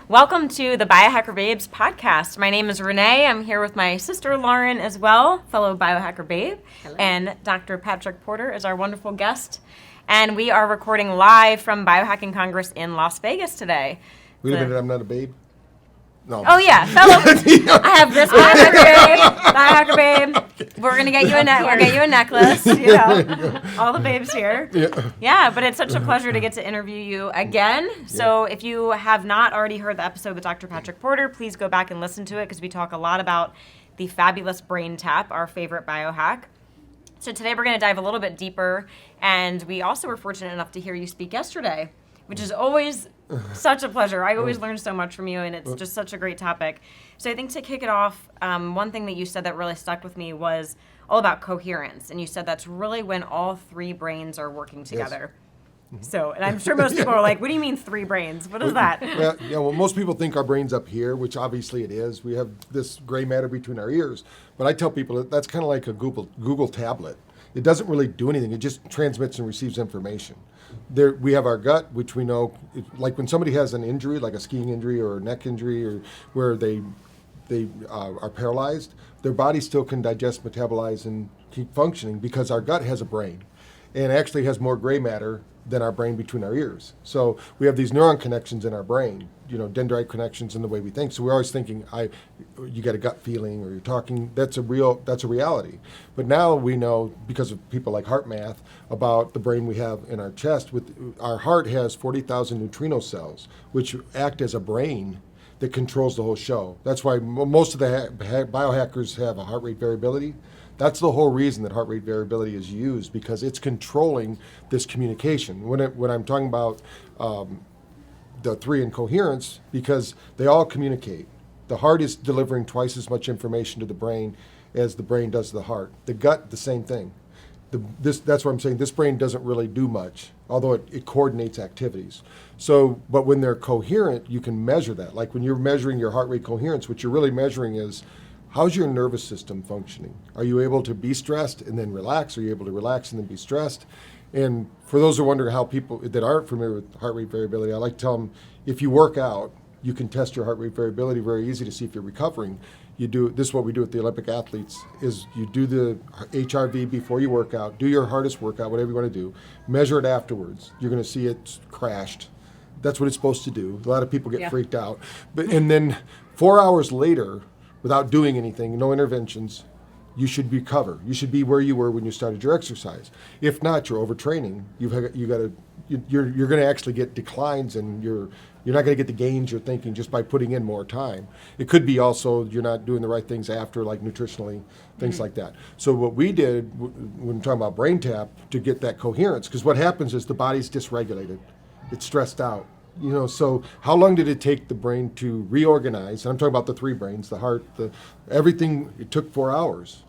Welcome to the Biohacker Babes podcast. My name is Renee. I'm here with my sister Lauren as well, fellow Biohacker Babe. Hello. And Dr. Patrick Porter is our wonderful guest. And we are recording live from Biohacking Congress in Las Vegas today. Wait a minute, I'm not a babe? No. Oh yeah, fellow. I have this Biohacker Babe. We're gonna get you a necklace. You know, all the babes here. Yeah, but it's such a pleasure to get to interview you again. So if you have not already heard the episode with Dr. Patrick Porter, please go back and listen to it because we talk a lot about the fabulous BrainTap, our favorite biohack. So today we're gonna dive a little bit deeper, and we also were fortunate enough to hear you speak yesterday, which is always such a pleasure. I always learn so much from you, and it's just such a great topic. So I think to kick it off, one thing that you said that really stuck with me was all about coherence. And you said that's really when all three brains are working together. Yes. So, and I'm sure most people are like, what do you mean three brains? What is that? Well, most people think our brain's up here, which obviously it is. We have this gray matter between our ears. But I tell people that's kind of like a Google tablet. It doesn't really do anything. It just transmits and receives information. We have our gut, which we know, like when somebody has an injury, like a skiing injury or a neck injury, or where they are paralyzed, their body still can digest, metabolize, and keep functioning because our gut has a brain, and actually has more gray matter than our brain between our ears. So we have these neuron connections in our brain, dendrite connections in the way we think. So we're always thinking, you get a gut feeling, or you're talking. That's a reality. But now we know, because of people like HeartMath, about the brain we have in our chest. Our heart has 40,000 neutrino cells, which act as a brain that controls the whole show. That's why most of the biohackers have a heart rate variability. That's the whole reason that heart rate variability is used, because it's controlling this communication. When I'm talking about the three in coherence, because they all communicate. The heart is delivering twice as much information to the brain as the brain does to the heart. The gut, the same thing. That's what I'm saying. This brain doesn't really do much, although it coordinates activities. So, but when they're coherent, you can measure that. Like when you're measuring your heart rate coherence, what you're really measuring is, how's your nervous system functioning? Are you able to be stressed and then relax? Are you able to relax and then be stressed? And for those who are wondering how people that aren't familiar with heart rate variability, I like to tell them, if you work out, you can test your heart rate variability very easy to see if you're recovering. This is what we do with the Olympic athletes, is you do the HRV before you work out, do your hardest workout, whatever you want to do, measure it afterwards. You're going to see it's crashed. That's what it's supposed to do. A lot of people get freaked out. And then 4 hours later, without doing anything, no interventions, you should recover. You should be where you were when you started your exercise. If not, you're overtraining. You're going to actually get declines, and you're not going to get the gains you're thinking just by putting in more time. It could be also you're not doing the right things after, like nutritionally, things like that. So what we did when we're talking about BrainTap, to get that coherence, because what happens is the body's dysregulated. It's stressed out. So how long did it take the brain to reorganize? And I'm talking about the three brains, the heart, everything. It took 4 hours.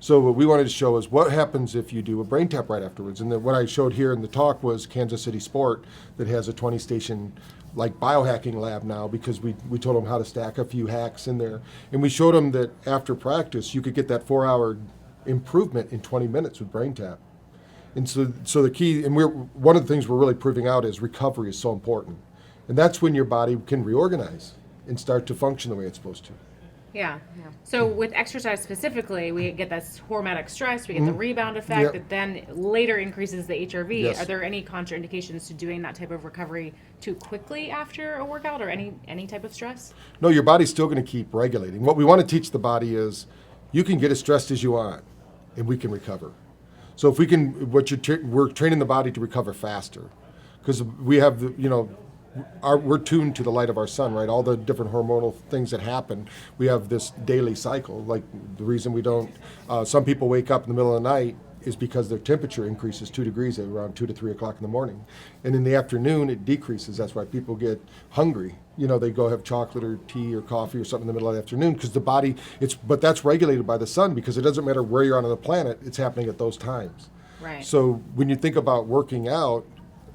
So what we wanted to show is what happens if you do a BrainTap right afterwards. And what I showed here in the talk was Kansas City Sport, that has a 20-station like biohacking lab now, because we told them how to stack a few hacks in there. And we showed them that after practice, you could get that 4-hour improvement in 20 minutes with BrainTap. And so the key, and one of the things we're really proving out is recovery is so important. And that's when your body can reorganize and start to function the way it's supposed to. Yeah. So with exercise specifically, we get this hormetic stress, we get the rebound effect that then later increases the HRV. Yes. Are there any contraindications to doing that type of recovery too quickly after a workout, or any type of stress? No, your body's still going to keep regulating. What we want to teach the body is, you can get as stressed as you want, and we can recover. So if we can, we're training the body to recover faster, because we have we're tuned to the light of our sun, right? All the different hormonal things that happen. We have this daily cycle. Like the reason we don't, some people wake up in the middle of the night is because their temperature increases 2 degrees at around 2 to 3 o'clock in the morning. And in the afternoon, it decreases. That's why people get hungry. They go have chocolate or tea or coffee or something in the middle of the afternoon, because the body, but that's regulated by the sun, because it doesn't matter where you're on the planet, it's happening at those times. Right. So when you think about working out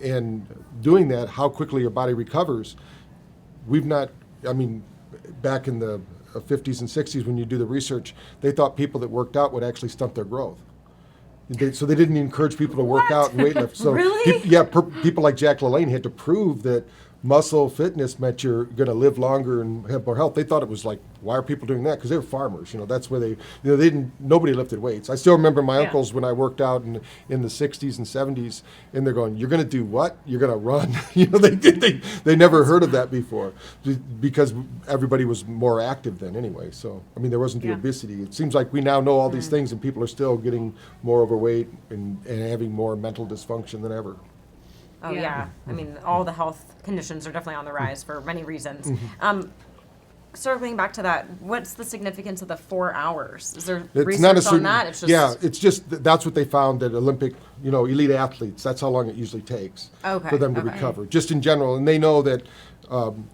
and doing that, how quickly your body recovers, back in the 50s and 60s, when you do the research, they thought people that worked out would actually stunt their growth. So they didn't encourage people to work out and weightlift. So Really? people like Jack LaLanne had to prove that muscle fitness meant you're going to live longer and have more health. They thought it was like, why are people doing that? Because they were farmers. That's where nobody lifted weights. I still remember my uncles when I worked out in the 60s and 70s, and they're going, you're going to do what? You're going to run? They never heard of that before because everybody was more active then anyway. So, I mean, there wasn't the obesity. It seems like we now know all these things and people are still getting more overweight and having more mental dysfunction than ever. Oh, yeah. I mean, all the health conditions are definitely on the rise for many reasons. Circling back to that, what's the significance of the 4 hours? Is there research on that? It's just that's what they found that Olympic, elite athletes, that's how long it usually takes for them to recover, just in general. And they know that I'm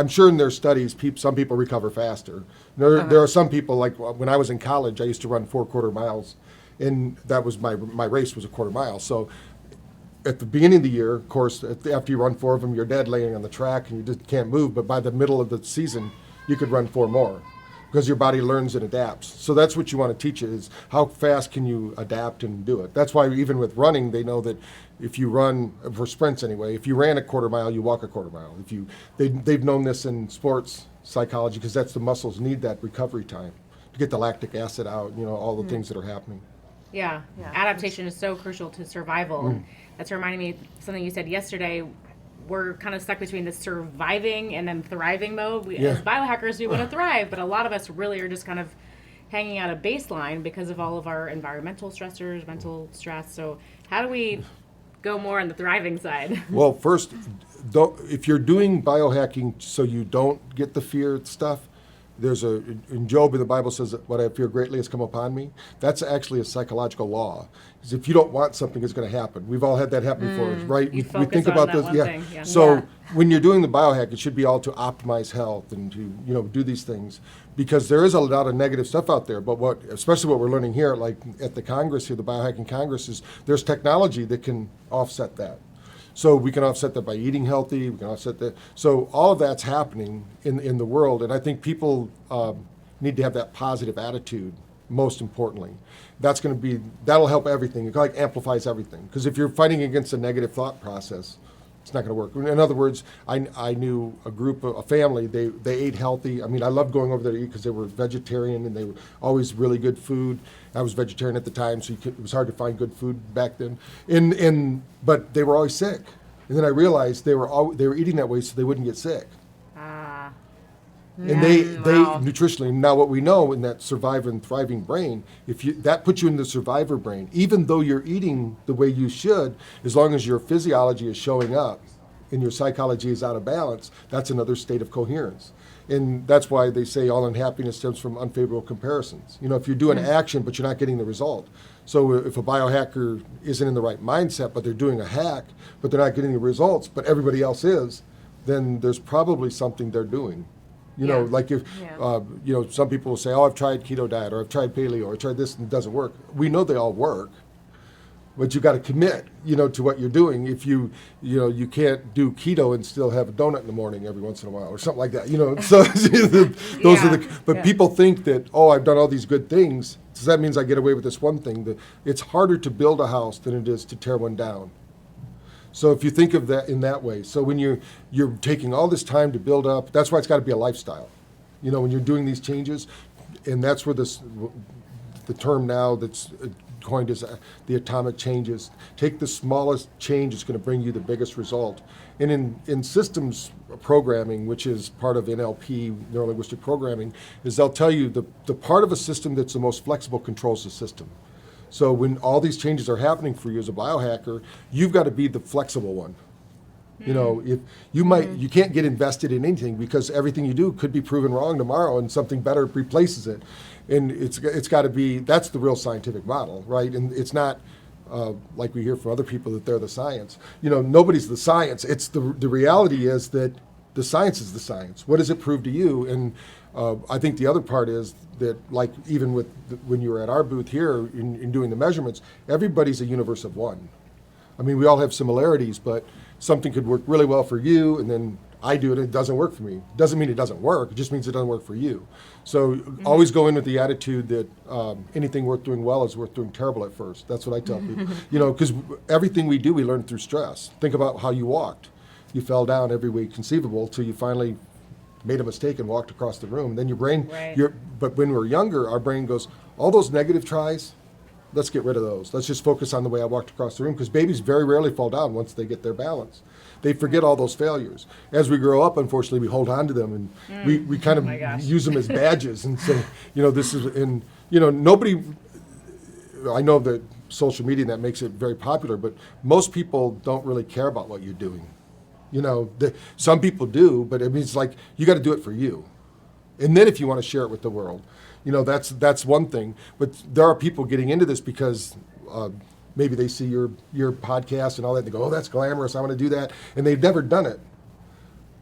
sure in their studies, some people recover faster. There are some people, like when I was in college, I used to run 4 quarter miles. And that was my race was a quarter mile. So at the beginning of the year, of course, after you run 4 of them, you're dead laying on the track and you just can't move. But by the middle of the season, you could run 4 more because your body learns and adapts. So that's what you want to teach it is how fast can you adapt and do it. That's why even with running, they know that if you run, for sprints anyway, if you ran a quarter mile, you walk a quarter mile. They've known this in sports psychology because that's the muscles need that recovery time to get the lactic acid out, all the things that are happening. Yeah. Adaptation is so crucial to survival. That's reminding me of something you said yesterday. We're kind of stuck between the surviving and then thriving mode. As biohackers, we want to thrive, but a lot of us really are just kind of hanging out a baseline because of all of our environmental stressors, mental stress. So how do we go more on the thriving side? Well, first, if you're doing biohacking so you don't get the fear stuff, in Job in the Bible says that what I fear greatly has come upon me. That's actually a psychological law. Because if you don't want something, it's going to happen. We've all had that happen before, right? We think about this. Yeah. So when you're doing the biohack, it should be all to optimize health and to do these things because there is a lot of negative stuff out there. But especially what we're learning here, like at the Congress here, the Biohacking Congress, is there's technology that can offset that. So we can offset that by eating healthy. We can offset that. So all of that's happening in the world, and I think people need to have that positive attitude. Most importantly, that'll help everything. It like amplifies everything. Because if you're fighting against a negative thought process, it's not going to work. In other words, I knew a family. They ate healthy. I mean, I loved going over there to eat because they were vegetarian and they were always really good food. I was vegetarian at the time, so it was hard to find good food back then. But they were always sick. And then I realized they were eating that way so they wouldn't get sick. And they nutritionally. Now what we know in that survivor and thriving brain, that puts you in the survivor brain, even though you're eating the way you should, as long as your physiology is showing up and your psychology is out of balance, that's another state of coherence. And that's why they say all unhappiness stems from unfavorable comparisons. If you're doing action but you're not getting the result. So if a biohacker isn't in the right mindset, but they're doing a hack, but they're not getting the results, but everybody else is, then there's probably something they're doing. Like if, some people will say, oh, I've tried keto diet, or I've tried paleo, or I've tried this and it doesn't work. We know they all work, but you got to commit, to what you're doing. If you can't do keto and still have a donut in the morning every once in a while or something like that, So but people think that, oh, I've done all these good things, so that means I get away with this one thing. It's harder to build a house than it is to tear one down. So if you think of that in that way, so when you're taking all this time to build up, that's why it's got to be a lifestyle. When you're doing these changes, and that's where the term now that's coined as the atomic changes. Take the smallest change, it's going to bring you the biggest result. And in systems programming, which is part of NLP, neuro-linguistic programming, is they'll tell you the part of a system that's the most flexible controls the system. So when all these changes are happening for you as a biohacker, you've got to be the flexible one. If you can't get invested in anything because everything you do could be proven wrong tomorrow and something better replaces it. And it's got to be, that's the real scientific model, right? And it's not like we hear from other people that they're the science. Nobody's the science. It's the reality is that the science is the science. What does it prove to you? And I think the other part is that, like even with when you were at our booth here in doing the measurements, everybody's a universe of one. I mean, we all have similarities, but something could work really well for you, and then I do it and it doesn't work for me. Doesn't mean it doesn't work. It just means it doesn't work for you. So always go in with the attitude that anything worth doing well is worth doing terrible at first. That's what I tell people. Because everything we do, we learn through stress. Think about how you walked. You fell down every way conceivable till you finally made a mistake and walked across the room. Then your brain, but when we're younger, our brain goes, all those negative tries, let's get rid of those. Let's just focus on the way I walked across the room, because babies very rarely fall down once they get their balance. They forget all those failures. As we grow up, unfortunately, we hold on to them, and we kind of use them as badges and say, this is, and, nobody, I know that social media, that makes it very popular, but most people don't really care about what you're doing. Some people do, but I mean, it's like, you got to do it for you. And then if you want to share it with the world, that's one thing. But there are people getting into this because maybe they see your podcast and all that. They go, oh, that's glamorous. I want to do that. And they've never done it.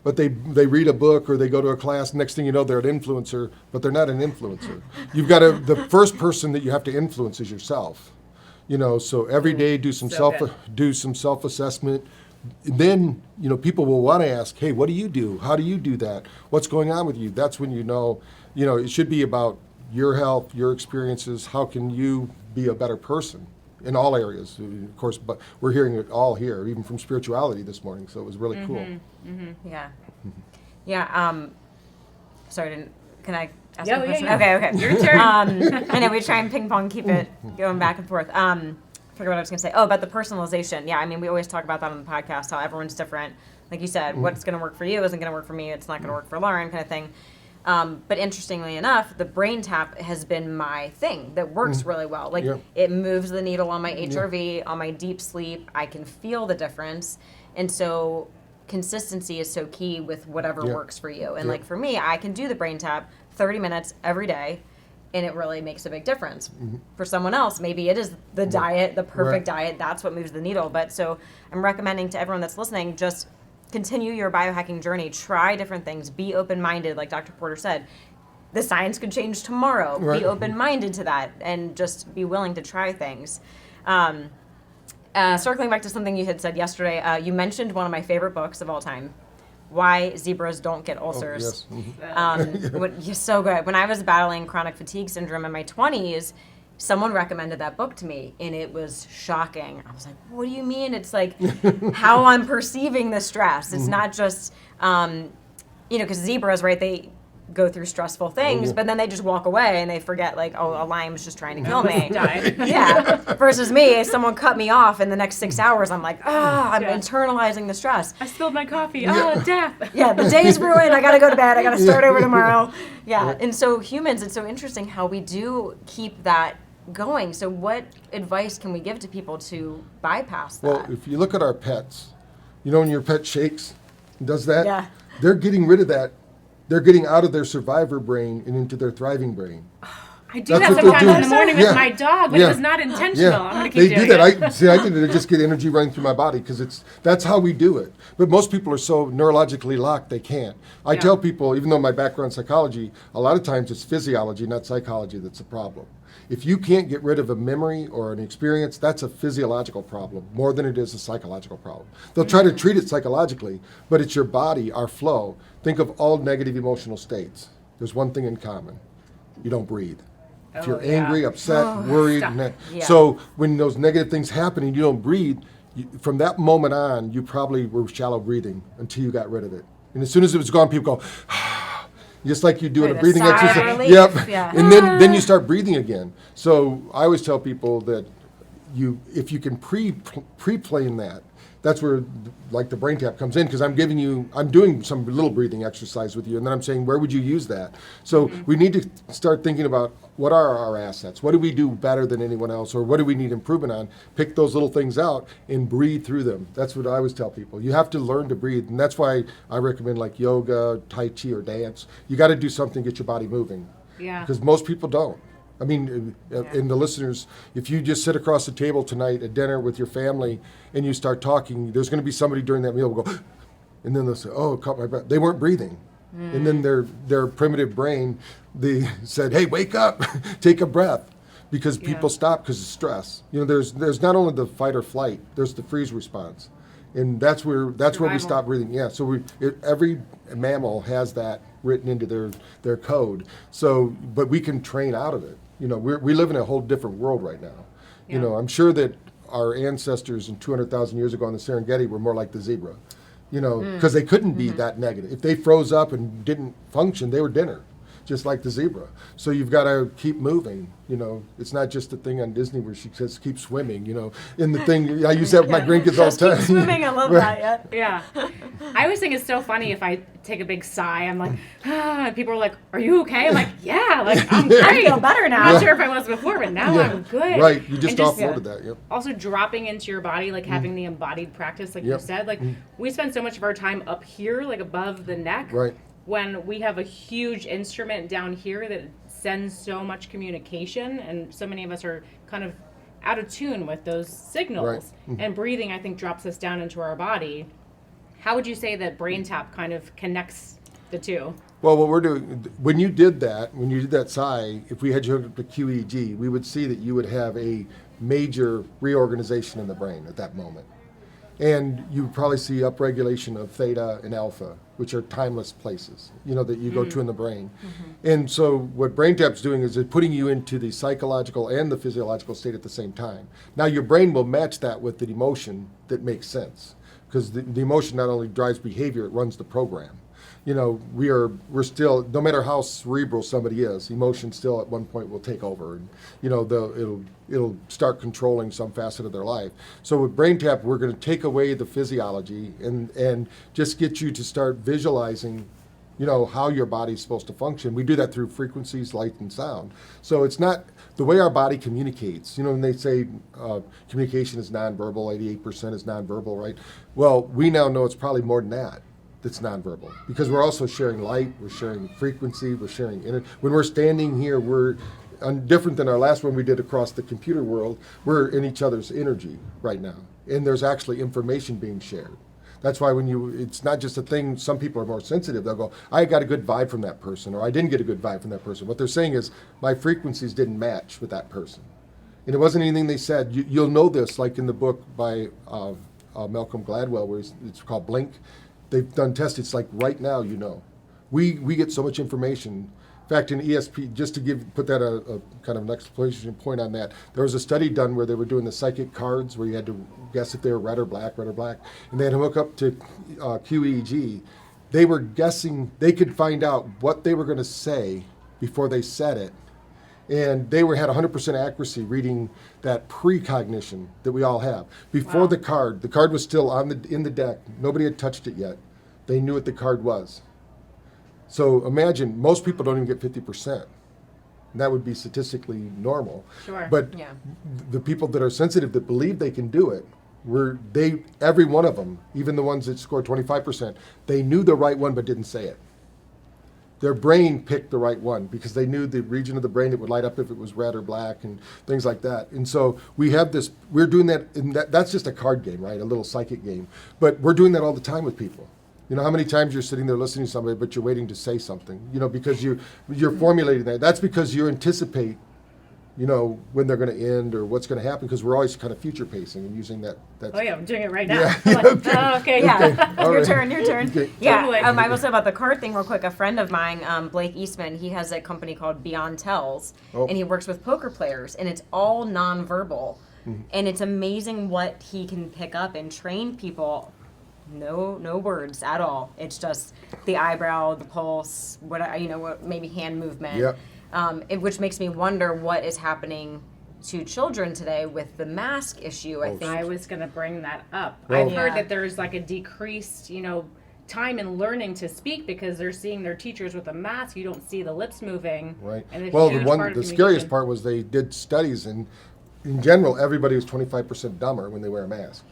But they read a book or they go to a class. Next thing you know, they're an influencer, but they're not an influencer. You've got to, the first person that you have to influence is yourself. So every day do some self-assessment. Then, people will want to ask, hey, what do you do? How do you do that? What's going on with you? That's when it should be about your health, your experiences. How can you be a better person in all areas? Of course, but we're hearing it all here, even from spirituality this morning. So it was really cool. Yeah. Yeah. Sorry, can I ask a question? Yeah. Okay. Your turn. I know we try and ping pong, keep it going back and forth. Forget what I was going to say. Oh, about the personalization. Yeah, I mean, we always talk about that on the podcast, how everyone's different. Like you said, what's going to work for you isn't going to work for me. It's not going to work for Lauren, kind of thing. But interestingly enough, the BrainTap has been my thing that works really well. Like, it moves the needle on my HRV, on my deep sleep. I can feel the difference. And so consistency is so key with whatever works for you. And like for me, I can do the BrainTap 30 minutes every day, and it really makes a big difference. For someone else, maybe it is the diet, the perfect diet. That's what moves the needle. But so I'm recommending to everyone that's listening, just continue your biohacking journey. Try different things. Be open-minded, like Dr. Porter said. The science could change tomorrow. Be open-minded to that, and just be willing to try things. Circling back to something you had said yesterday, you mentioned one of my favorite books of all time, Why Zebras Don't Get Ulcers. You're so good. When I was battling chronic fatigue syndrome in my 20s, someone recommended that book to me, and it was shocking. I was like, what do you mean? It's like how I'm perceiving the stress. It's not just, because zebras, right, they go through stressful things, but then they just walk away and they forget, like, oh, a lion's just trying to kill me. Versus me, someone cut me off in the next 6 hours, I'm like, I'm internalizing the stress. I spilled my coffee. Oh, death. The day's ruined. I got to go to bed. I got to start over tomorrow. And so humans, it's so interesting how we do keep that going. So what advice can we give to people to bypass that? Well, if you look at our pets, when your pet shakes and does that, they're getting rid of that. They're getting out of their survivor brain and into their thriving brain. I do that sometimes in the morning with my dog, but it was not intentional. I'm going to keep doing it. I think I just get energy running through my body because that's how we do it. But most people are so neurologically locked they can't. I tell people, even though my background is psychology, a lot of times it's physiology, not psychology, that's the problem. If you can't get rid of a memory or an experience, that's a physiological problem more than it is a psychological problem. They'll try to treat it psychologically, but it's your body, our flow. Think of all negative emotional states. There's one thing in common. You don't breathe. If you're angry, upset, worried, so when those negative things happen and you don't breathe, from that moment on, you probably were shallow breathing until you got rid of it. And as soon as it was gone, people go, just like you do in a breathing exercise. And then you start breathing again. So I always tell people that if you can pre-plan that, that's where like the BrainTap comes in, because I'm doing some little breathing exercise with you, and then I'm saying, where would you use that? So we need to start thinking about what are our assets? What do we do better than anyone else? Or what do we need improvement on? Pick those little things out and breathe through them. That's what I always tell people. You have to learn to breathe, and that's why I recommend like yoga, Tai Chi, or dance. You got to do something to get your body moving. Because most people don't. I mean, and the listeners, if you just sit across the table tonight at dinner with your family and you start talking, there's going to be somebody during that meal who will go, and then they'll say, oh, caught my breath. They weren't breathing. And then their primitive brain, they said, hey, wake up, take a breath. Because people stop because of stress. There's not only the fight or flight, there's the freeze response. And that's where we Survival. stop breathing. Yeah, so every mammal has that written into their code. So, but we can train out of it. You know, we live in a whole different world right now. Yeah. You know, I'm sure that our ancestors 200,000 years ago on the Serengeti were more like the zebra. You know, because they couldn't be that negative. If they froze up and didn't function, they were dinner, just like the zebra. So you've got to keep moving. You know, it's not just the thing on Disney where she says keep swimming. You know, in the thing I use that with my grandkids all the time. Keep swimming, I love that. Yeah. I always think it's so funny if I take a big sigh, I'm like, and people are like, are you okay? I'm like, yeah, like I'm great. I feel better now. I'm not sure if I was before, but now I'm good. Right, you just And offloaded that. Yep. Also dropping into your body, like having the embodied practice, like you said, like we spend so much of our time up here, like above the neck. Right. When we have a huge instrument down here that sends so much communication, and so many of us are kind of out of tune with those signals. Right. And breathing, I think, drops us down into our body. How would you say that BrainTap kind of connects the two? Well, what we're doing, when you did that sigh, if we had you hooked up to QEEG, we would see that you would have a major reorganization in the brain at that moment. And you would probably see upregulation of theta and alpha, which are timeless places, you know, that you go to in the brain. And so what BrainTap's doing is it's putting you into the psychological and the physiological state at the same time. Now your brain will match that with the emotion that makes sense, because the emotion not only drives behavior, it runs the program. You know, we're still, no matter how cerebral somebody is, emotion still at one point will take over, and you know it'll start controlling some facet of their life. So with BrainTap, we're going to take away the physiology and just get you to start visualizing, you know, how your body's supposed to function. We do that through frequencies, light, and sound. So it's not the way our body communicates. You know, when they say communication is nonverbal, 88% is nonverbal, right? Well, we now know it's probably more than that. That's nonverbal, because we're also sharing light, we're sharing frequency, we're sharing energy. When we're standing here, we're different than our last one we did across the computer world. We're in each other's energy right now, and there's actually information being shared. That's why it's not just a thing. Some people are more sensitive. They'll go, I got a good vibe from that person, or I didn't get a good vibe from that person. What they're saying is my frequencies didn't match with that person, and it wasn't anything they said. You'll know this, like in the book by Malcolm Gladwell, where it's called Blink. They've done tests. It's like right now, you know, we get so much information. In fact, in ESP, just to put that a kind of an exclamation point on that, there was a study done where they were doing the psychic cards, where you had to guess if they were red or black, and they had to hook up to QEEG. They were guessing. They could find out what they were going to say before they said it, and they had 100% accuracy reading that precognition that we all have. Before Wow. the card was still in the deck. Nobody had touched it yet. They knew what the card was. So imagine, most people don't even get 50%. And that would be statistically normal. Sure. But Yeah. the people that are sensitive, that believe they can do it, every one of them, even the ones that scored 25%, they knew the right one but didn't say it. Their brain picked the right one because they knew the region of the brain that would light up if it was red or black and things like that. And so we're doing that, and that's just a card game, right? A little psychic game. But we're doing that all the time with people. You know, how many times you're sitting there listening to somebody, but you're waiting to say something, you know, because you're formulating that. That's because you anticipate, you know, when they're going to end or what's going to happen, because we're always kind of future pacing and using that. Oh yeah, I'm doing it right now. Yeah. I'm like, oh, okay. Yeah, All your right. turn. Okay. Yeah, Totally. I will say about the card thing real quick. A friend of mine, Blake Eastman, he has a company called Beyond Tells, Oh. and he works with poker players, and it's all nonverbal. And it's amazing what he can pick up and train people. No words at all. It's just the eyebrow, the pulse, maybe hand movement. Yep. Which makes me wonder what is happening to children today with the mask issue. I think I was going to bring that up. Well- I've heard Yeah. that there's like a decreased, time in learning to speak because they're seeing their teachers with a mask. You don't see the lips moving. Right. And a Well, huge the part of scariest communication. part was they did studies, and in general, everybody was 25% dumber when they wear a mask.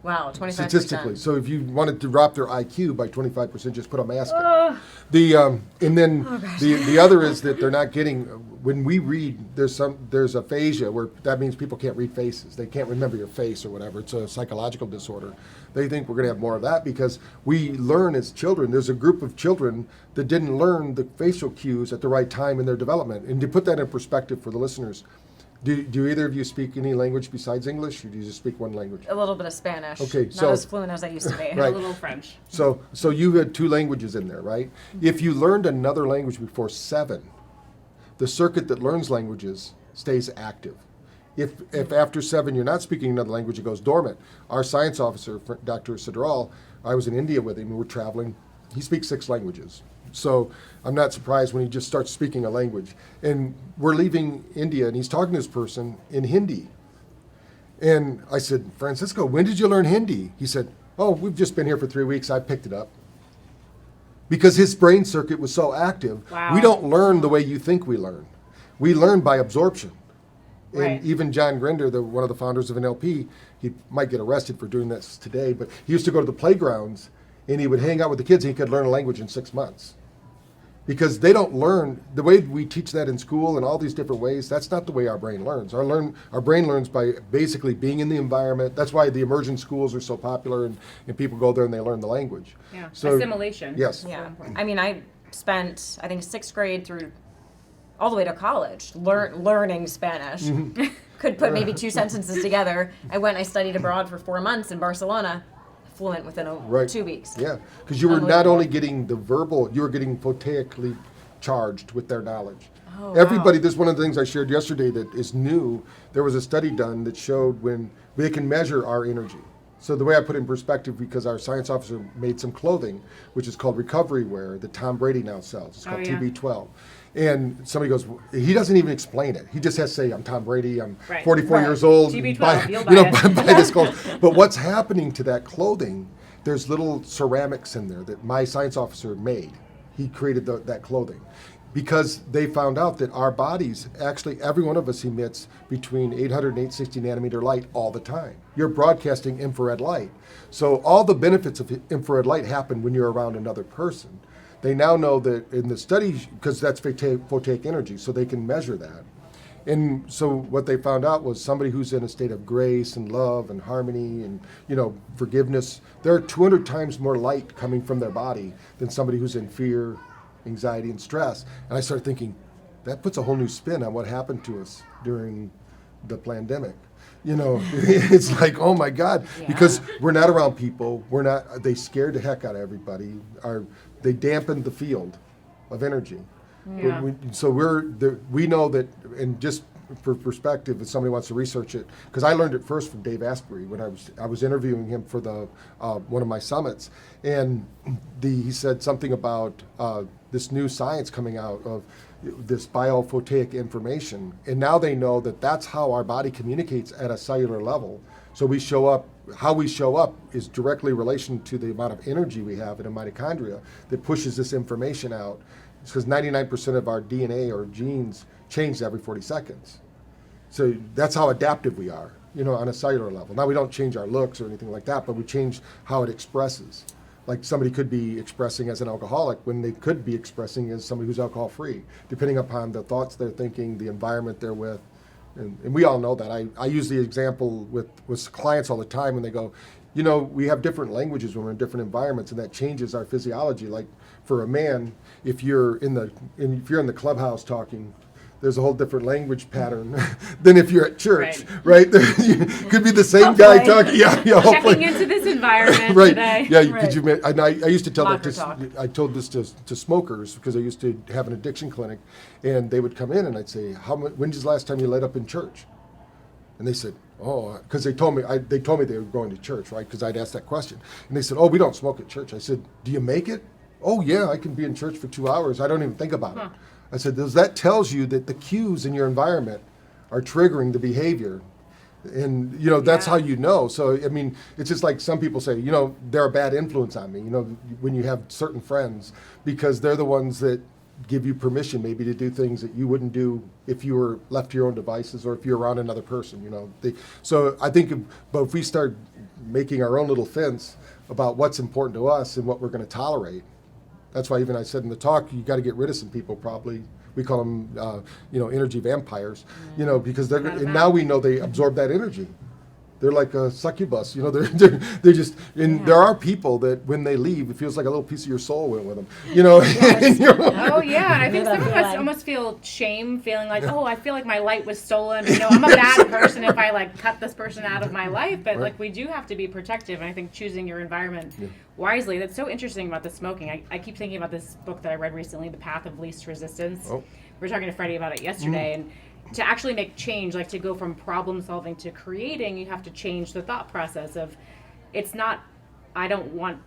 wow, 25%. Statistically. So if you wanted to drop their IQ by 25%, just put a mask on. And then the other is that they're not getting, when we read, there's aphasia, where that means people can't read faces. They can't remember your face or whatever. It's a psychological disorder. They think we're going to have more of that because we learn as children. There's a group of children that didn't learn the facial cues at the right time in their development. And to put that in perspective for the listeners, Do either of you speak any language besides English, or do you just speak one language? A little bit of Spanish. Okay, Not so- as fluent as I used to be. And a little French. So you had 2 languages in there, right? If you learned another language before 7, the circuit that learns languages stays active. If after 7 you're not speaking another language, it goes dormant. Our science officer, Dr. Sidral, I was in India with him, we were traveling. He speaks 6 languages. So I'm not surprised when he just starts speaking a language. And we're leaving India, and he's talking to this person in Hindi. And I said, Francisco, when did you learn Hindi? He said, oh, we've just been here for 3 weeks. I picked it up. Because his brain circuit was so active. Wow. We don't learn the way you think we learn. We learn by absorption. And Right. even John Grinder, one of the founders of NLP, he might get arrested for doing this today, but he used to go to the playgrounds and he would hang out with the kids and he could learn a language in 6 months. Because they don't learn, the way we teach that in school and all these different ways, that's not the way our brain learns. Our brain learns by basically being in the environment. That's why the immersion schools are so popular and people go there and they learn the language. Yeah. So- Assimilation. Yes. Yeah. I mean, I spent, I think, 6th grade through all the way to college learning Spanish. Mm-hmm. Could put maybe 2 sentences together. I went, I studied abroad for 4 months in Barcelona, fluent within Right. 2 weeks. Yeah, because you were not Unbelievable. only getting the verbal, you were getting phonetically charged with their knowledge. Oh, Everybody, wow. this is one of the things I shared yesterday that is new. There was a study done that showed when they can measure our energy. So the way I put it in perspective, because our science officer made some clothing, which is called recovery wear, that Tom Brady now sells. It's called Oh, yeah. TB12. And somebody goes, he doesn't even explain it. He just has to say, I'm Tom Brady, I'm Right. 44 Right. years old. TB12, buy, you'll you know, buy it. buy this clothes. But what's happening to that clothing, there's little ceramics in there that my science officer made. He created that clothing. Because they found out that our bodies, actually every one of us emits between 800 and 860 nanometer light all the time. You're broadcasting infrared light. So all the benefits of infrared light happen when you're around another person. They now know that in the study, because that's photic energy, so they can measure that. And so what they found out was somebody who's in a state of grace and love and harmony and, forgiveness, there are 200 times more light coming from their body than somebody who's in fear, anxiety, and stress. And I started thinking, that puts a whole new spin on what happened to us during the pandemic. It's like, oh my God, because we're not around people. They scared the heck out of everybody. They dampened the field of energy. Yeah. We know that, and just for perspective, if somebody wants to research it, because I learned it first from Dave Asprey when I was interviewing him for one of my summits, and he said something about this new science coming out of this biophotic information, and now they know that that's how our body communicates at a cellular level. So how we show up is directly relation to the amount of energy we have in a mitochondria that pushes this information out. It's because 99% of our DNA or genes change every 40 seconds. So that's how adaptive we are, on a cellular level. Now we don't change our looks or anything like that, but we change how it expresses. Like somebody could be expressing as an alcoholic when they could be expressing as somebody who's alcohol free, depending upon the thoughts they're thinking, the environment they're with. And we all know that. I use the example with clients all the time when they go, we have different languages when we're in different environments, and that changes our physiology. Like for a man, if you're in the clubhouse talking, there's a whole different language pattern than if you're at church, right? Could be the same guy talking. Yeah, hopefully. Checking into this environment Right. today. Yeah, Right. could you? And I used to tell Locker that talk. I told this to smokers because I used to have an addiction clinic, and they would come in and I'd say, when was the last time you lit up in church? And they said, oh, because they told me they were going to church, right? Because I'd asked that question, and they said, oh, we don't smoke at church. I said, do you make it? Oh yeah, I can be in church for 2 hours. I don't even think about it. I said, that tells you that the cues in your environment are triggering the behavior. And, that's how you know. So, I mean, it's just like some people say, they're a bad influence on me, when you have certain friends, because they're the ones that give you permission maybe to do things that you wouldn't do if you were left to your own devices or if you're around another person, So I think if we start making our own little fence about what's important to us and what we're going to tolerate, that's why even I said in the talk, you got to get rid of some people probably. We call them, energy vampires, because and now we know they absorb that energy. They're like a succubus, they're just, and there are people that when they leave, it feels like a little piece of your soul went with them, Oh yeah, and I think some of us almost feel shame, feeling like, oh, I feel like my light was stolen. I'm a bad person if I like cut this person out of my life. But like we do have to be protective, and I think choosing your environment wisely. That's so interesting about the smoking. I keep thinking about this book that I read recently, The Path of Least Resistance. We were talking to Freddie about it yesterday, and to actually make change, like to go from problem solving to creating, you have to change the thought process of, it's not, I don't want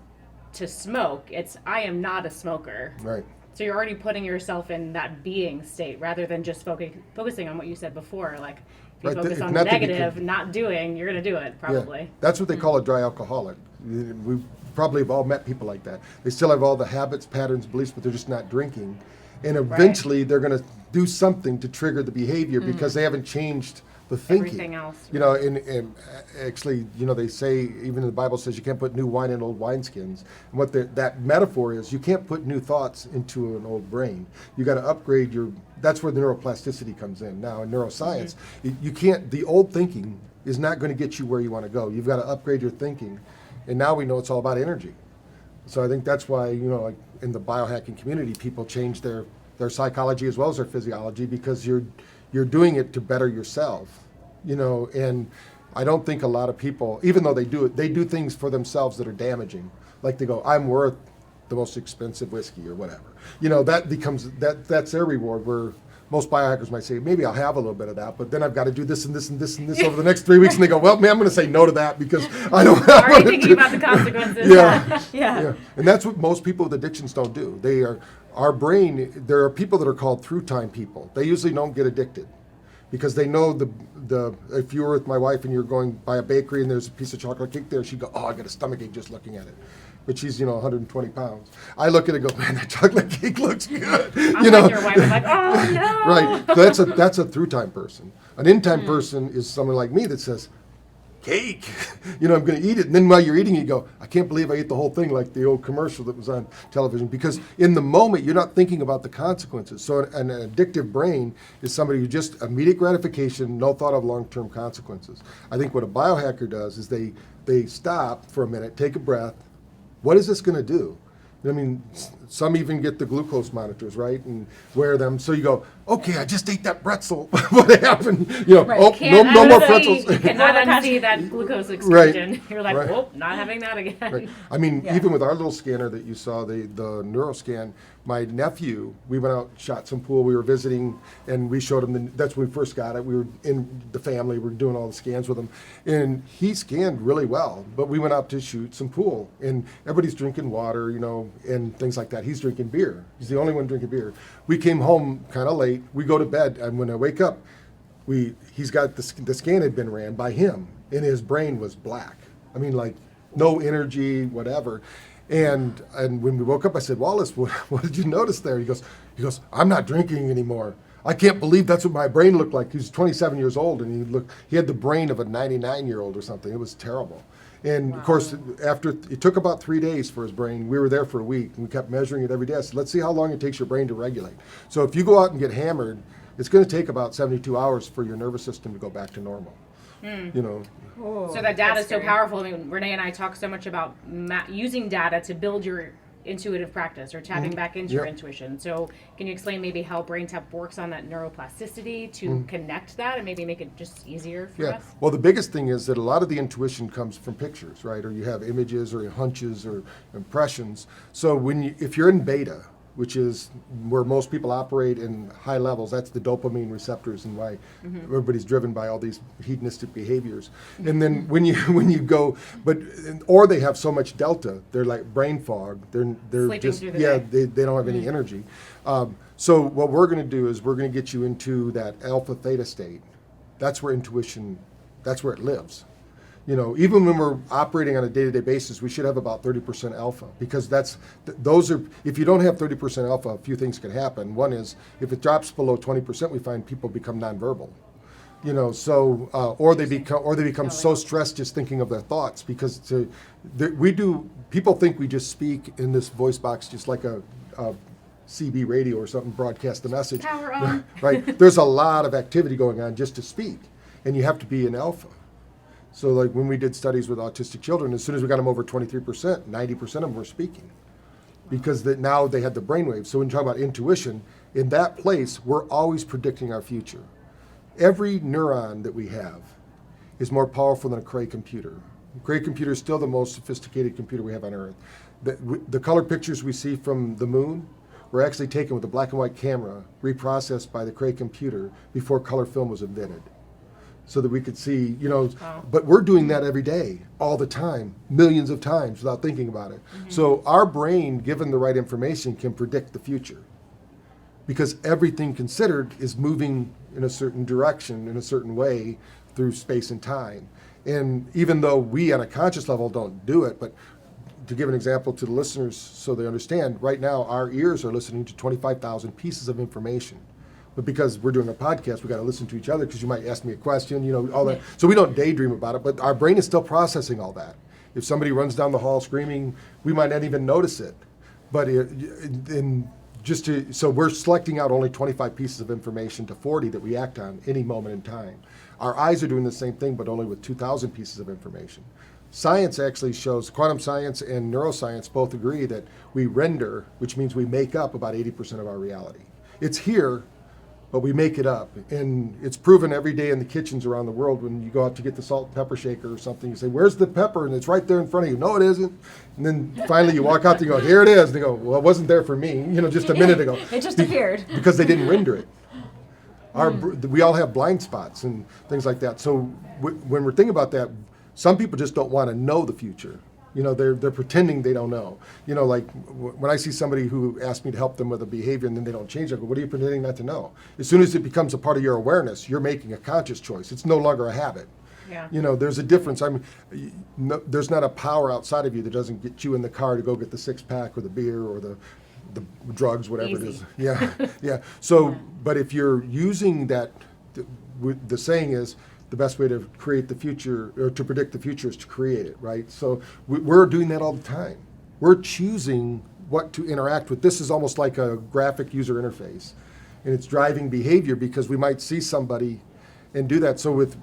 to smoke, it's, I am not a smoker. Right. So you're already putting yourself in that being state rather than just focusing on what you said before. Like, if you focus on the negative, not doing, you're going to do it, probably. Yeah. That's what they call a dry alcoholic. We probably have all met people like that. They still have all the habits, patterns, beliefs, but they're just not drinking. And eventually they're going to do something to trigger the behavior because they haven't changed the thinking. Everything else. And actually, they say, even in the Bible says you can't put new wine in old wineskins. And what that metaphor is, you can't put new thoughts into an old brain. You got to upgrade that's where the neuroplasticity comes in. Now in neuroscience, you can't, the old thinking is not going to get you where you want to go. You've got to upgrade your thinking. And now we know it's all about energy. So I think that's why, like in the biohacking community, people change their psychology as well as their physiology because you're doing it to better yourself, and I don't think a lot of people, even though they do things for themselves that are damaging. Like they go, I'm worth the most expensive whiskey or whatever. That becomes, that's their reward, where most biohackers might say, maybe I'll have a little bit of that, but then I've got to do this and this and this and this over the next 3 weeks. And they go, well, man, I'm going to say no to that because I don't already thinking about the consequences. Yeah. And that's what most people with addictions don't do. Our brain, there are people that are called through time people. They usually don't get addicted because they know if you were with my wife and you're going by a bakery and there's a piece of chocolate cake there, she'd go, oh, I got a stomachache just looking at it. But she's, 120 pounds. I look at it and go, man, that chocolate cake looks good. I'm like your wife. I'm like, oh, no. Right. So that's a through time person. An in time person is someone like me that says, cake, I'm going to eat it. And then while you're eating, you go, I can't believe I ate the whole thing, like the old commercial that was on television. Because in the moment, you're not thinking about the consequences. So an addictive brain is somebody who just immediate gratification, no thought of long-term consequences. I think what a biohacker does is they stop for a minute, take a breath. What is this going to do? Some even get the glucose monitors, right, and wear them. So you go, okay, I just ate that pretzel. What happened? No more pretzels. You cannot unsee that glucose excursion. Right. You're like, oh, not having that again. Right. Even with our little scanner that you saw, the neuroscan, my nephew, we went out, shot some pool. We were visiting, and we showed him. That's when we first got it. We were in the family. We were doing all the scans with him, and he scanned really well. But we went out to shoot some pool, and everybody's drinking water, and things like that. He's drinking beer. He's the only one drinking beer. We came home kind of late. We go to bed, and when I wake up, he's got the scan had been ran by him, and his brain was black. Like no energy, whatever. And when we woke up, I said, Wallace, what did you notice there? He goes, I'm not drinking anymore. I can't believe that's what my brain looked like. He was 27 years old, and he had the brain of a 99-year-old or something. It was terrible. And of course, after it took about 3 days for his brain, we were there for a week, and we kept measuring it every day. I said, let's see how long it takes your brain to regulate. So if you go out and get hammered, it's going to take about 72 hours for your nervous system to go back to normal. So that data is so powerful. Renee and I talk so much about using data to build your intuitive practice or tapping back into your intuition. So can you explain maybe how BrainTap works on that neuroplasticity to connect that and maybe make it just easier for us? Well, the biggest thing is that a lot of the intuition comes from pictures, right? Or you have images or hunches or impressions. So if you're in beta, which is where most people operate in high levels. That's the dopamine receptors and why everybody's driven by all these hedonistic behaviors. And then when you go, or they have so much delta, they're like brain fog. They're just they don't have any energy. So what we're going to do is we're going to get you into that alpha theta state. That's where intuition, that's where it lives. Even when we're operating on a day-to-day basis, we should have about 30% alpha because if you don't have 30% alpha, a few things can happen. One is if it drops below 20%, we find people become nonverbal. Or they become so stressed just thinking of their thoughts because people think we just speak in this voice box just like a CB radio or something, broadcast the message. Power on. Right. There's a lot of activity going on just to speak, and you have to be in alpha. So like when we did studies with autistic children, as soon as we got them over 23%, 90% of them were speaking because now they had the brainwaves. So when you talk about intuition, in that place, we're always predicting our future. Every neuron that we have is more powerful than a Cray computer. The Cray computer is still the most sophisticated computer we have on Earth. The color pictures we see from the moon were actually taken with a black and white camera, reprocessed by the Cray computer before color film was invented. So that we could see, but we're doing that every day, all the time, millions of times without thinking about it. Mm-hmm. So our brain, given the right information, can predict the future because everything considered is moving in a certain direction, in a certain way through space and time. And even though we on a conscious level don't do it, but to give an example to the listeners so they understand, right now our ears are listening to 25,000 pieces of information. But because we're doing a podcast, we got to listen to each other because you might ask me a question, all that. So we don't daydream about it, but our brain is still processing all that. If somebody runs down the hall screaming, we might not even notice it. But so we're selecting out only 25 pieces of information to 40 that we act on any moment in time. Our eyes are doing the same thing, but only with 2,000 pieces of information. Science actually shows, quantum science and neuroscience both agree that we render, which means we make up about 80% of our reality. It's here, but we make it up. And it's proven every day in the kitchens around the world when you go out to get the salt and pepper shaker or something, you say, where's the pepper? And it's right there in front of you. No, it isn't. And then finally you walk out and you go, here it is. And they go, well, it wasn't there for me, just a minute ago. It just appeared. Because they didn't render it. We all have blind spots and things like that. So when we're thinking about that, some people just don't want to know the future. They're pretending they don't know. Like when I see somebody who asks me to help them with a behavior and then they don't change, I go, what are you pretending not to know? As soon as it becomes a part of your awareness, you're making a conscious choice. It's no longer a habit. Yeah. There's a difference. There's not a power outside of you that doesn't get you in the car to go get the 6-pack or the beer or the drugs, whatever Easy. it is. Yeah, yeah. So, but if you're using that, the saying is, the best way to create the future or to predict the future is to create it, right? So we're doing that all the time. We're choosing what to interact with. This is almost like a graphic user interface, and it's driving behavior because we might see somebody and do that. So with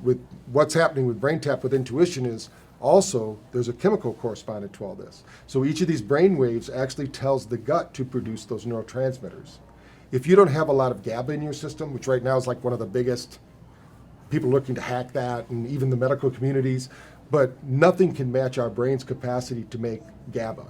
what's happening with BrainTap with intuition is also there's a chemical correspondent to all this. So each of these brain waves actually tells the gut to produce those neurotransmitters. If you don't have a lot of GABA in your system, which right now is like one of the biggest people looking to hack that, and even the medical communities, but nothing can match our brain's capacity to make GABA.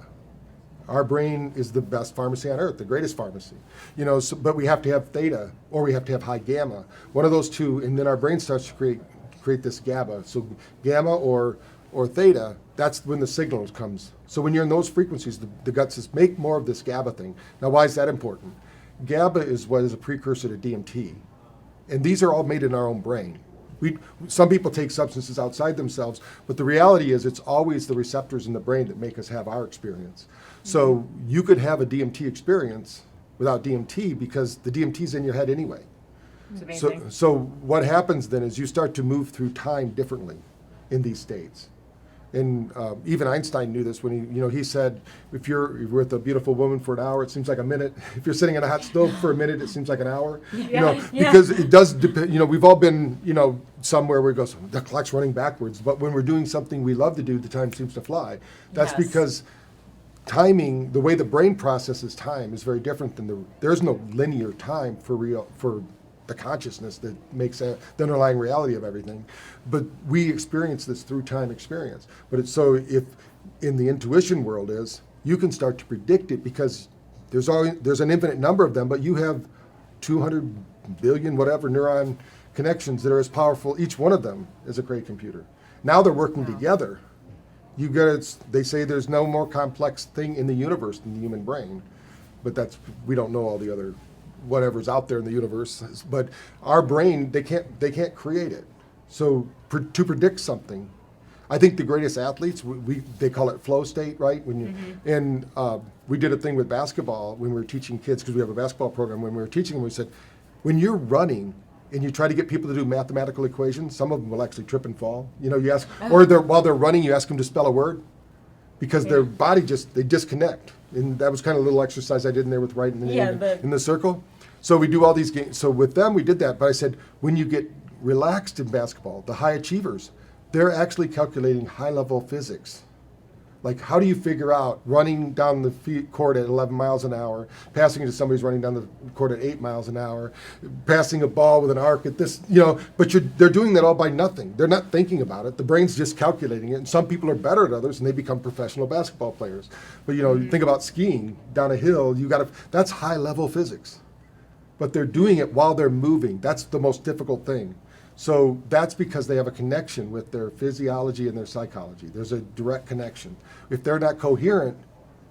Our brain is the best pharmacy on earth, the greatest pharmacy. But we have to have theta, or we have to have high gamma. One of those two, and then our brain starts to create this GABA. So gamma or theta, that's when the signal comes. So when you're in those frequencies, the gut says, make more of this GABA thing. Now, why is that important? GABA is what is a precursor to DMT. And these are all made in our own brain. Some people take substances outside themselves, but the reality is it's always the receptors in the brain that make us have our experience. So you could have a DMT experience without DMT because the DMT's in your head anyway. It's amazing. So what happens then is you start to move through time differently in these states. And even Einstein knew this when he said, if you're with a beautiful woman for an hour, it seems like a minute. If you're sitting in a hot stove for a minute, it seems like an hour. Because it does depend. We've all been, somewhere where it goes, the clock's running backwards. But when we're doing something we love to do, the time seems to fly. That's because timing, the way the brain processes time, is very different than there's no linear time for the consciousness that makes the underlying reality of everything. But we experience this through time experience. But it's so if in the intuition world you can start to predict it because there's an infinite number of them, but you have 200 billion whatever neuron connections that are as powerful, each one of them, as a great computer. Now they're working together. They say there's no more complex thing in the universe than the human brain, but we don't know all the other whatever's out there in the universe. But our brain, they can't create it. So to predict something, I think the greatest athletes, they call it flow state, right? And we did a thing with basketball when we were teaching kids, because we have a basketball program. When we were teaching them, we said, when you're running and you try to get people to do mathematical equations, some of them will actually trip and fall. You ask, or while they're running, you ask them to spell a word, because their body they disconnect. And that was kind of a little exercise I did in there with writing the name in the circle. So we do all these games. So with them, we did that. But I said, when you get relaxed in basketball, the high achievers, they're actually calculating high-level physics. Like, how do you figure out running down the court at 11 miles an hour, passing it to somebody who's running down the court at 8 miles an hour, passing a ball with an arc at this, but they're doing that all by nothing. They're not thinking about it. The brain's just calculating it. And some people are better at others, and they become professional basketball players. But, you think about skiing down a hill, that's high-level physics. But they're doing it while they're moving. That's the most difficult thing. So that's because they have a connection with their physiology and their psychology. There's a direct connection. If they're not coherent,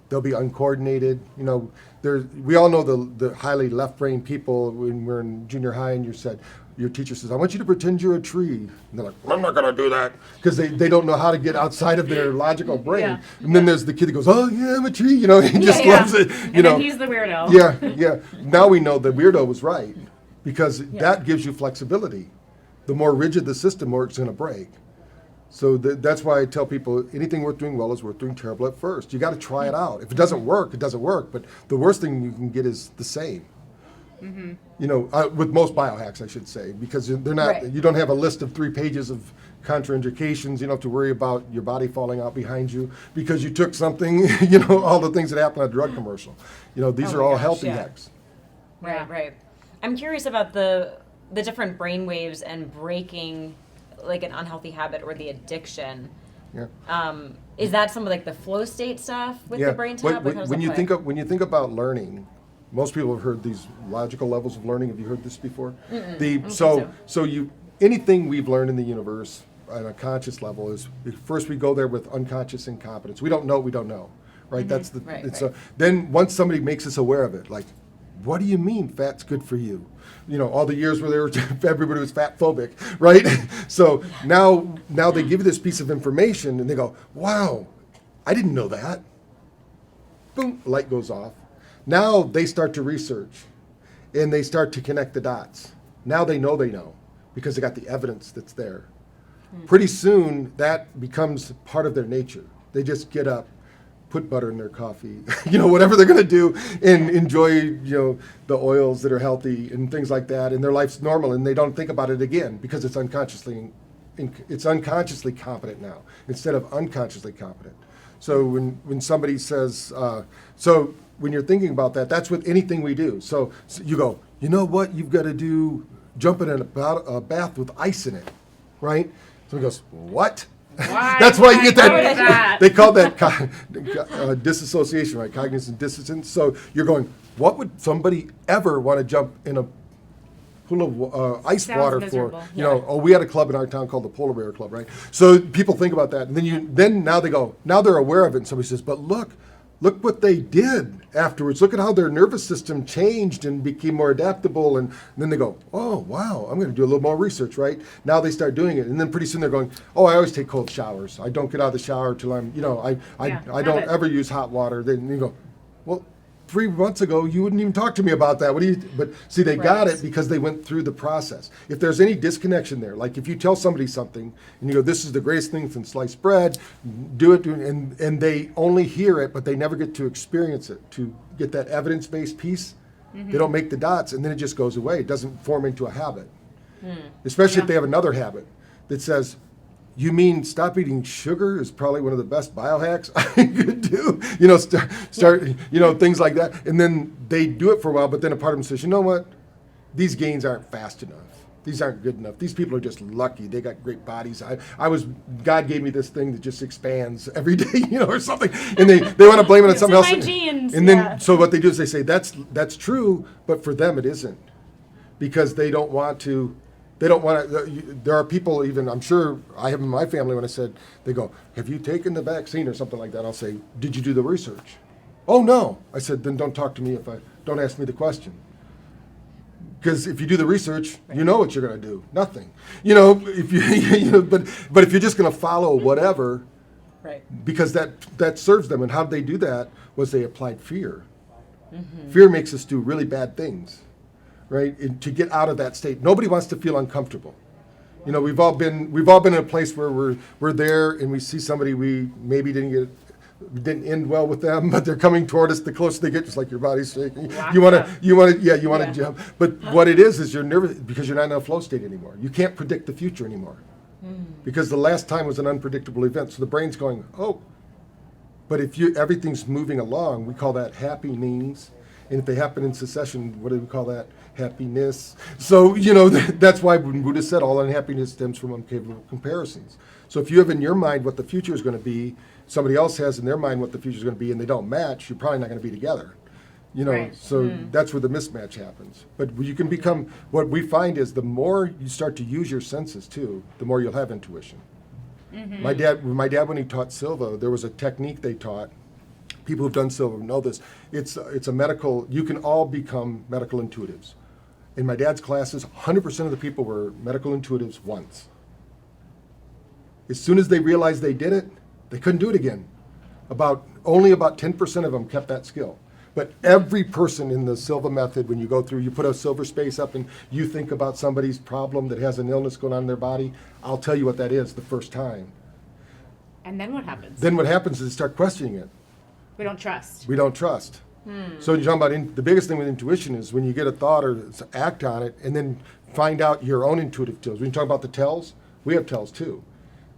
they'll be uncoordinated. We all know the highly left-brain people. When we're in junior high and your teacher says, I want you to pretend you're a tree. And they're like, I'm not going to do that. Because they don't know how to get outside of their logical brain. Yeah. And then there's the kid that goes, oh, yeah, I'm a tree. He just loves it. And then he's the weirdo. Yeah. Now we know the weirdo was right. Because that gives you flexibility. The more rigid the system, more it's going to break. So that's why I tell people anything worth doing well is worth doing terrible at first. You got to try it out. If it doesn't work, it doesn't work. But the worst thing you can get is the same. Mm-hmm. With most biohacks, I should say, because they're not. Right. You don't have a list of 3 pages of contraindications. You don't have to worry about your body falling out behind you because you took something. All the things that happen on a drug commercial. These are all healthy hacks. Right. I'm curious about the different brain waves and breaking like an unhealthy habit or the addiction. Yeah. Is that some of like the flow state stuff with the BrainTap? When you think about learning, most people have heard these logical levels of learning. Have you heard this before? Anything we've learned in the universe on a conscious level is first we go there with unconscious incompetence. We don't know what we don't know, right? Mm-hmm. That's then once somebody makes us aware of it, like, what do you mean fat's good for you? All the years where everybody was fat phobic, right? So now they give you this piece of information and they go, wow, I didn't know that. Boom, light goes off. Now they start to research and they start to connect the dots. Now they know because they got the evidence that's there. Pretty soon that becomes part of their nature. They just get up, put butter in their coffee, whatever they're going to do, and enjoy, the oils that are healthy and things like that, and their life's normal, and they don't think about it again because it's unconsciously competent now instead of unconsciously competent. So when somebody says, when you're thinking about that, that's with anything we do. So you go, you know what, you've got to do, jump in a bath with ice in it, right? Somebody goes, what? Why? That's why you get that. They call that disassociation, right? Cognitive dissonance. So you're going, what would somebody ever want to jump in a pool of ice water miserable. for? We had a club in our town called the Polar Bear Club, right? So people think about that, and then now they go, now they're aware of it, and somebody says, but look what they did afterwards. Look at how their nervous system changed and became more adaptable. And then they go, oh, wow, I'm going to do a little more research, right? Now they start doing it. And then pretty soon they're going, oh, I always take cold showers. I don't get out of the shower till I don't ever use hot water. Then you go, well, 3 months ago, you wouldn't even talk to me about that. But see, they got it because they went through the process. If there's any disconnection there, like if you tell somebody something and you go, this is the greatest thing since sliced bread, do it, and they only hear it, but they never get to experience it, to get that evidence-based piece, they don't make the dots, and then it just goes away. It doesn't form into a habit. Especially if they have another habit that says, you mean stop eating sugar is probably one of the best biohacks I could do? Start things like that. And then they do it for a while, but then a part of them says, you know what? These gains aren't fast enough. These aren't good enough. These people are just lucky. They got great bodies. God gave me this thing that just expands every day, or something. And they want to blame it on something else. My genes. And then, so what they do is they say, that's true, but for them it isn't. Because they don't want to. There are people even, I'm sure I have in my family when I said, they go, have you taken the vaccine or something like that? I'll say, did you do the research? Oh, no. I said, then don't talk to me don't ask me the question. Because if you do the research, you know what you're going to do. Nothing. If but if you're just going to follow whatever, right? Because that serves them. And how did they do that was they applied fear. Mm-hmm. Fear makes us do really bad things. Right, and to get out of that state, nobody wants to feel uncomfortable. We've all been in a place where we're there and we see somebody we maybe didn't end well with them, but they're coming toward us. The closer they get, just like your body's shaking, you want to jump. But what it is you're nervous because you're not in a flow state anymore. You can't predict the future anymore. because the last time was an unpredictable event. So the brain's going, oh. But if everything's moving along, we call that happenings. And if they happen in succession, what do we call that? Happiness. So, that's why when Buddha said all unhappiness stems from uncapable comparisons. So if you have in your mind what the future is going to be, somebody else has in their mind what the future is going to be, and they don't match, you're probably not going to be together. Right. So that's where the mismatch happens. But you can become, what we find is the more you start to use your senses too, the more you'll have intuition. My dad, when he taught Silva, there was a technique they taught. People who've done Silva know this. It's a medical, you can all become medical intuitives. In my dad's classes, 100% of the people were medical intuitives once. As soon as they realized they did it, they couldn't do it again. Only about 10% of them kept that skill. But every person in the Silva method, when you go through, you put a silver space up and you think about somebody's problem that has an illness going on in their body, I'll tell you what that is the first time. And then what happens? Then what happens is they start questioning it. We don't trust. We don't trust. So you're talking about the biggest thing with intuition is when you get a thought or act on it and then find out your own intuitive tells. When you talk about the tells, we have tells too.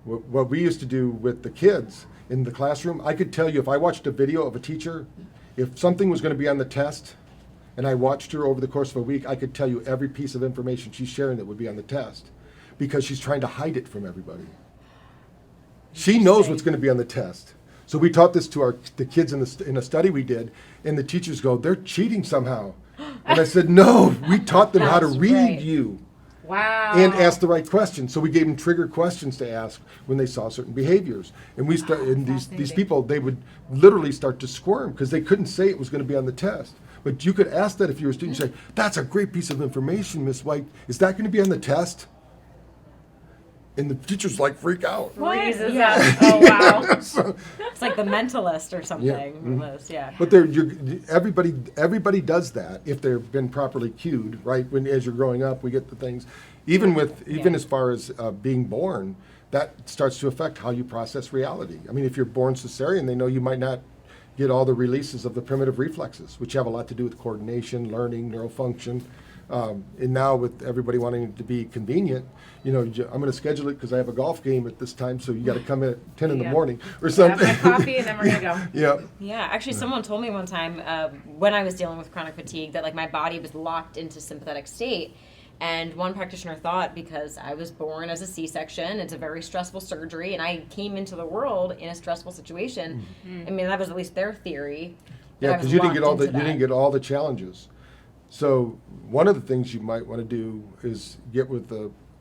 What we used to do with the kids in the classroom, I could tell you if I watched a video of a teacher, if something was going to be on the test and I watched her over the course of a week, I could tell you every piece of information she's sharing that would be on the test because she's trying to hide it from everybody. She knows what's going to be on the test. So we taught this to the kids in a study we did, and the teachers go, they're cheating somehow. And I said, no, we taught them how to read you. Wow. And ask the right questions. So we gave them trigger questions to ask when they saw certain behaviors. And these people, they would literally start to squirm because they couldn't say it was going to be on the test. But you could ask that if you were a student, say, that's a great piece of information, Miss White. Is that going to be on the test? And the teachers freak out. Freezes up. Oh, wow. So, It's like the Mentalist or something. Yeah. But everybody does that if they've been properly cued, right? As you're growing up, we get the things. Even as far as being born, that starts to affect how you process reality. I mean, if you're born cesarean, they know you might not get all the releases of the primitive reflexes, which have a lot to do with coordination, learning, neurofunction. And now with everybody wanting it to be convenient, I'm going to schedule it because I have a golf game at this time, so you got to come in at 10 in the morning or something. Have my coffee and then we're going to go. Yeah. Yeah, actually someone told me one time when I was dealing with chronic fatigue that my body was locked into sympathetic state. And one practitioner thought because I was born as a C-section, it's a very stressful surgery, and I came into the world in a stressful situation. I mean, that was at least their theory. Yeah, because you didn't get all the challenges. So one of the things you might want to do is get with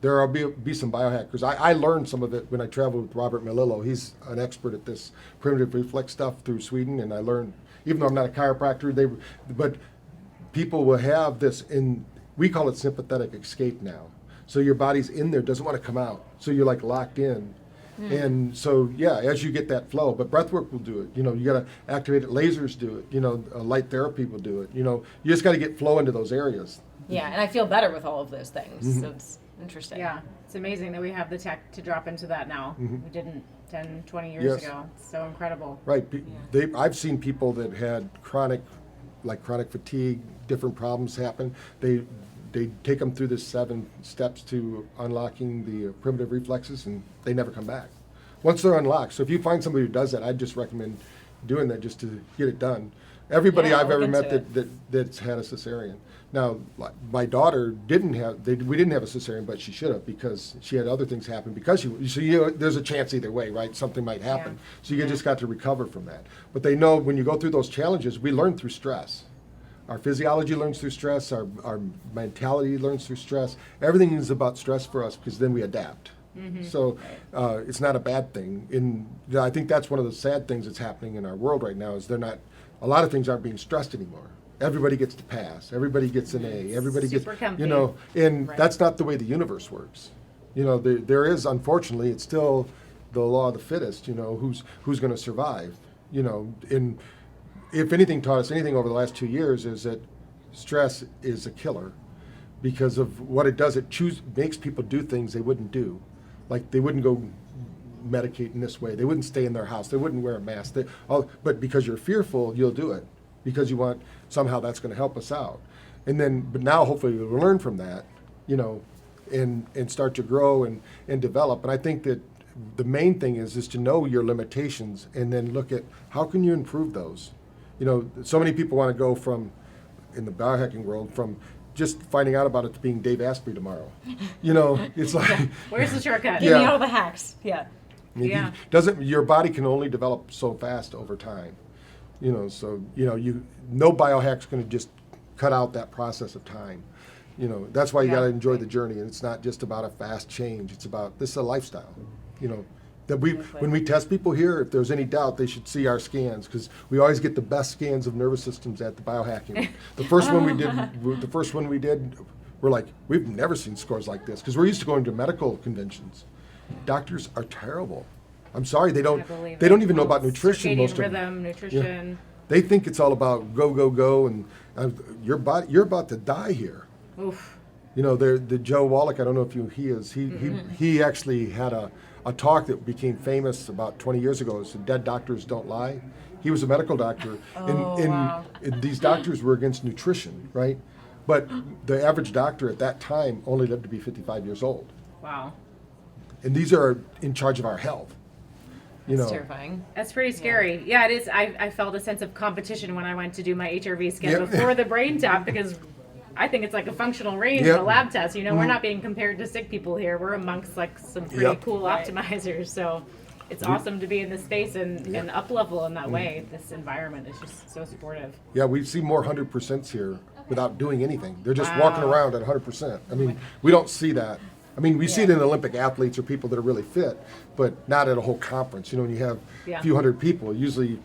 there will be some biohackers. I learned some of it when I traveled with Robert Melillo. He's an expert at this primitive reflex stuff through Sweden, and I learned, even though I'm not a chiropractor, but people will have this we call it sympathetic escape now. So your body's in there, doesn't want to come out. So you're locked in. And so, as you get that flow, but breath work will do it. You got to activate it. Lasers do it. Light therapy will do it. You just got to get flow into those areas. Yeah, and I feel better with all of those things. So it's interesting. Yeah, it's amazing that we have the tech to drop into that now. We didn't 10, 20 years ago. It's so incredible. Right. I've seen people that had chronic fatigue, different problems happen. They take them through the 7 steps to unlocking the primitive reflexes, and they never come back once they're unlocked. So if you find somebody who does that, I'd just recommend doing that just to get it done. Everybody I've ever met that's had a cesarean. Now, my daughter we didn't have a cesarean, but she should have because she had other things happen there's a chance either way, right? Something might happen. So you just got to recover from that. But they know when you go through those challenges, we learn through stress. Our physiology learns through stress. Our mentality learns through stress. Everything is about stress for us because then we adapt. So it's not a bad thing. I think that's one of the sad things that's happening in our world right now is a lot of things aren't being stressed anymore. Everybody gets to pass. Everybody gets an A. Everybody gets, comfy. and that's not the way the universe works. There is, unfortunately, it's still the law of the fittest. Who's going to survive. If anything taught us anything over the last 2 years is that stress is a killer because of what it does. It makes people do things they wouldn't do. Like they wouldn't go medicate in this way. They wouldn't stay in their house. They wouldn't wear a mask. But because you're fearful, you'll do it because you want somehow that's going to help us out. But now hopefully we'll learn from that, and start to grow and develop. And I think that the main thing is to know your limitations and then look at how can you improve those. You know, so many people want to go from, in the biohacking world, from just finding out about it to being Dave Asprey tomorrow. You know, it's like, Where's the shortcut? Give me all the hacks. Yeah. Yeah. Your body can only develop so fast over time. You know, so, you know, no biohack's going to just cut out that process of time. You know, that's why you got to enjoy the journey. And it's not just about a fast change. It's about, this is a lifestyle. You know, that when we test people here, if there's any doubt, they should see our scans, because we always get the best scans of nervous systems at the biohacking. The first one we did, we're like, we've never seen scores like this, because we're used to going to medical conventions. Doctors are terrible. I'm sorry, they don't even know about nutrition. Most of them. Rhythm, nutrition. Yeah. They think it's all about go, and you're about to die here. Oof. You know, the Joe Wallach, I don't know if he actually had a talk that became famous about 20 years ago. It's Dead Doctors Don't Lie. He was a medical doctor, and these doctors were against nutrition, right? But the average doctor at that time only lived to be 55 years old. Wow. And these are in charge of our health. You know. It's terrifying. That's pretty scary. Yeah, it is. I felt a sense of competition when I went to do my HRV scan before the BrainTap, because I think it's like a functional range in a lab test. You know, we're not being compared to sick people here. We're amongst like some pretty cool optimizers. So it's awesome to be in this space and up level in that way. This environment is just so supportive. Yeah, we see more 100% here without doing anything. They're just walking around at 100%. I mean, we don't see that. I mean, we see it in Olympic athletes or people that are really fit, but not at a whole conference. You know, when you have a few hundred people, usually,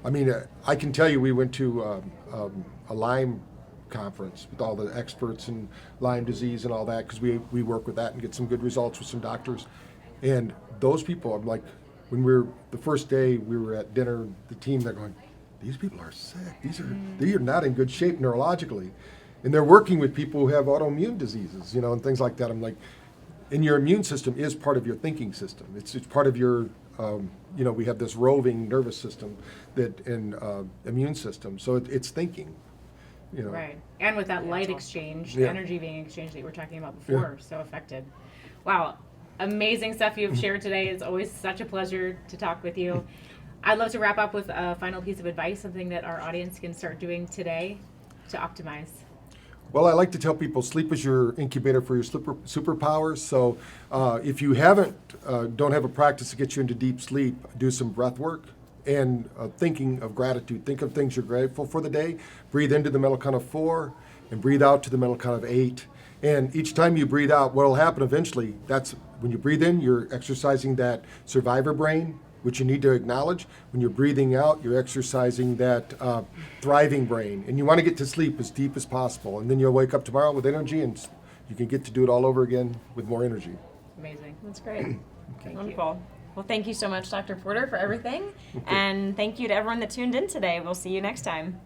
I mean, I can tell you we went to a Lyme conference with all the experts in Lyme disease and all that, because we work with that and get some good results with some doctors. And those people, I'm like, when the first day we were at dinner, the team, they're going, these people are sick. They are not in good shape neurologically. And they're working with people who have autoimmune diseases, you know, and things like that. I'm like, and your immune system is part of your thinking system. It's part of your, you know, we have this roving nervous system immune system. So it's thinking, you know. Right. And with that light exchange, energy being exchanged that you were talking about before, so affected. Wow. Amazing stuff you've shared today. It's always such a pleasure to talk with you. I'd love to wrap up with a final piece of advice, something that our audience can start doing today to optimize. Well, I like to tell people sleep is your incubator for your superpowers. So if you don't have a practice to get you into deep sleep, do some breath work and thinking of gratitude. Think of things you're grateful for the day. Breathe into the mental count of 4 and breathe out to the mental count of 8. And each time you breathe out, what will happen eventually, that's when you breathe in, you're exercising that survivor brain, which you need to acknowledge. When you're breathing out, you're exercising that thriving brain. And you want to get to sleep as deep as possible. And then you'll wake up tomorrow with energy, and you can get to do it all over again with more energy. Amazing. That's great. Wonderful. Well, thank you so much, Dr. Porter, for everything. And thank you to everyone that tuned in today. We'll see you next time.